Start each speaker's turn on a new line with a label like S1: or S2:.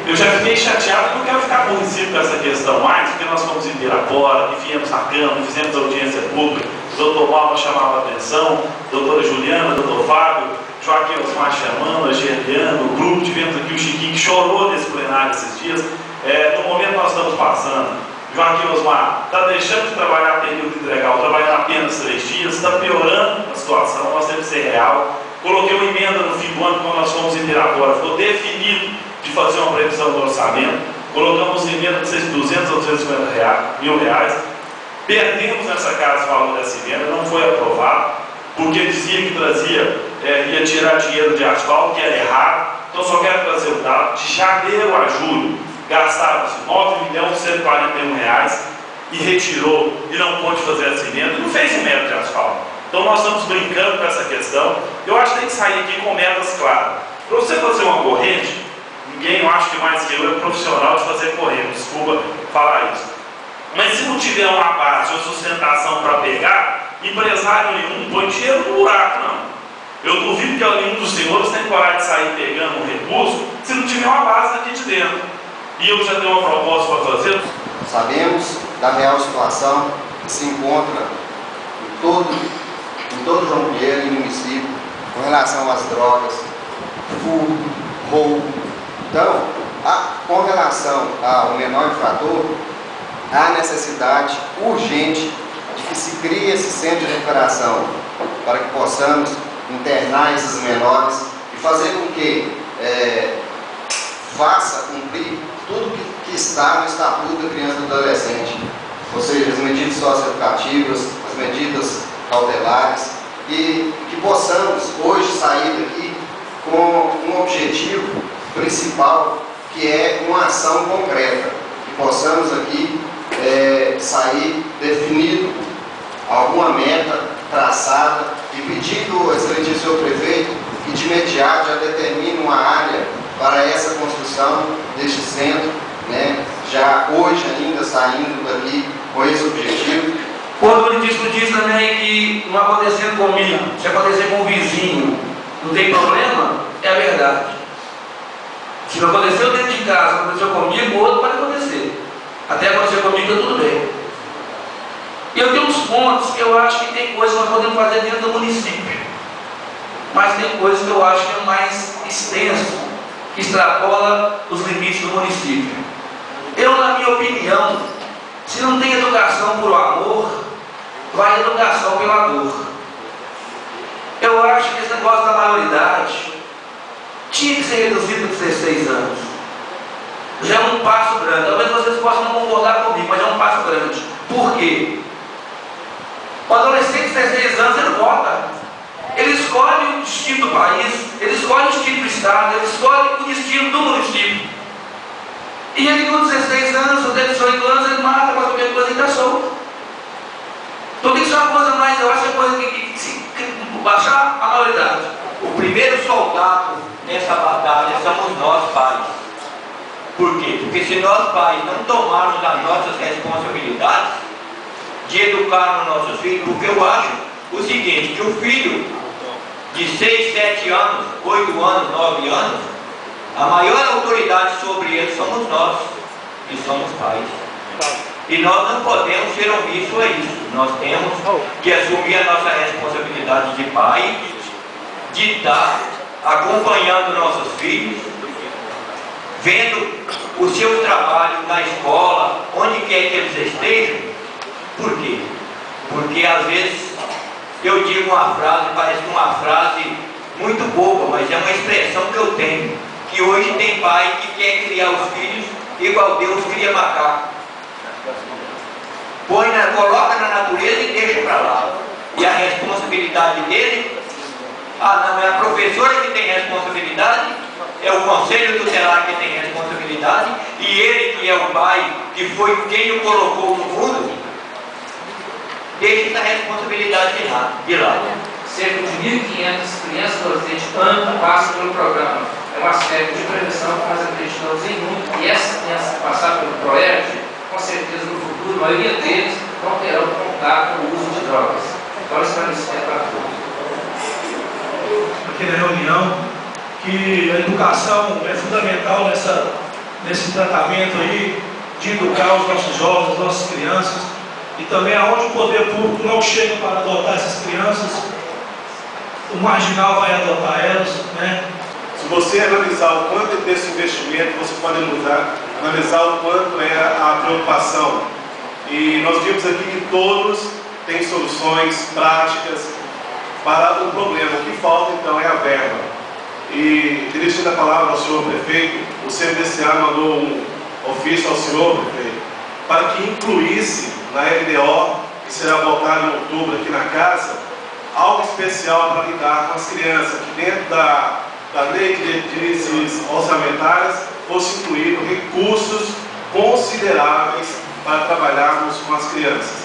S1: Eu já fiquei chateado, não quero ficar aborrecido com essa questão mais, porque nós fomos em Pirapora, e viemos na Câmara, fizemos audiência pública, o doutor Malva chamava a atenção, a doutora Juliana, o doutor Fábio, Joaquim Osmar chamando, a Gerliano, o grupo, tivemos aqui o Chiquinho, que chorou nesse plenário esses dias. No momento que nós estamos passando, Joaquim Osmar está deixando de trabalhar período integral, trabalhando apenas 3 dias, está piorando a situação, nós temos que ser real. Coloquei uma emenda no fim do ano, quando nós fomos em Pirapora, ficou definido de fazer uma previsão do orçamento, colocamos emenda de 200 ou 250 mil reais, perdemos nessa casa o valor dessa emenda, não foi aprovado, porque dizia que trazia, ia tirar dinheiro de asfalto, que era errado. Então só quero trazer o dado, de janeiro a julho, gastaram-se R$9.141 e retirou, e não pôde fazer essa emenda, não fez um metro de asfalto. Então nós estamos brincando com essa questão. Eu acho que tem que sair aqui com metas claras. Para você fazer uma corrente, ninguém, eu acho que mais que eu, é profissional de fazer corrente, desculpa falar isso. Mas se não tiver uma base ou sustentação para pegar, empresário nenhum põe dinheiro no buraco, não. Eu duvido que nenhum dos senhores tenha coragem de sair pegando um recurso se não tiver uma base aqui de dentro. E eu já tenho uma proposta para fazer.
S2: Sabemos da real situação que se encontra em todo João Pinheiro e município com relação às drogas, furto, roubo. Então, com relação ao menor infrator, há necessidade urgente de que se crie esse centro de recuperação para que possamos internar esses menores e fazer com que faça cumprir tudo que está no Estatuto da Criança e do Adolescente, ou seja, as medidas socioeducativas, as medidas cautelares, e que possamos hoje sair daqui com um objetivo principal, que é uma ação concreta, que possamos aqui sair definido alguma meta traçada e pedindo ao excelentíssimo senhor prefeito que de imediato já determine uma área para essa construção deste centro, né, já hoje ainda saindo daqui com esse objetivo.
S3: Quando o município diz também que não acontecendo comigo, se acontecer com o vizinho, não tem problema, é a verdade. Se não aconteceu dentro de casa, aconteceu comigo, o outro pode acontecer. Até acontecer comigo, está tudo bem. E eu tenho uns pontos que eu acho que tem coisas que nós podemos fazer dentro do município. Mas tem coisas que eu acho que é mais extenso, que extrapola os limites do município. Eu, na minha opinião, se não tem educação por amor, vai educação pela dor. Eu acho que esse negócio da maioridade tinha que ser reduzido a 16 anos. Já é um passo grande. Talvez vocês possam não concordar comigo, mas é um passo grande. Por quê? O adolescente de 16 anos, ele vota. Ele escolhe o destino do país, ele escolhe o destino do Estado, ele escolhe o destino do município. E ele com 16 anos, ou 18 anos, ele mata, faz qualquer coisa e está solto. Então tem que ser uma coisa mais, eu acho que é coisa que baixar a maioridade.
S4: O primeiro soldado nessa batalha somos nós, pais. Por quê? Porque se nós, pais, não tomarmos as nossas responsabilidades de educar os nossos filhos, porque eu acho o seguinte, que o filho de 6, 7 anos, 8 anos, 9 anos, a maior autoridade sobre ele somos nós, que somos pais. E nós não podemos ser omissos a isso. Nós temos que assumir a nossa responsabilidade de pai, de estar acompanhando nossos filhos, vendo o seu trabalho na escola, onde quer que eles estejam. Por quê? Porque às vezes eu digo uma frase, parece uma frase muito boba, mas é uma expressão que eu tenho, que hoje tem pai que quer criar os filhos igual Deus cria macaco. Coloca na natureza e deixa para lá. E a responsabilidade dele, não é a professora que tem responsabilidade, é o conselho tutelar que tem responsabilidade, e ele que é o pai, que foi quem o colocou no mundo, deixa essa responsabilidade de lado.
S5: Cerca de 1.500 crianças e adolescentes ano passam pelo programa. É um aspecto de prevenção que nós acreditamos em muito. E essas crianças que passaram pelo PROERD, com certeza no futuro, a maioria deles não terão contato com o uso de drogas. Então, esclarecimento para todos.
S6: Aqui na reunião, que a educação é fundamental nesse tratamento aí, de educar os nossos jovens, as nossas crianças, e também aonde o poder público não chega para adotar essas crianças, o marginal vai adotar elas, né?
S7: Se você analisar o quanto é desse investimento, você pode analisar o quanto é a preocupação. E nós vimos aqui que todos têm soluções práticas para o problema. O que falta então é a verba. E dirigindo a palavra ao senhor prefeito, o CMDCA mandou um ofício ao senhor prefeito para que incluísse na LDO, que será votado em outubro aqui na casa, algo especial para lidar com as crianças, que dentro da lei de diretrizes orçamentárias fosse incluído recursos consideráveis para trabalharmos com as crianças.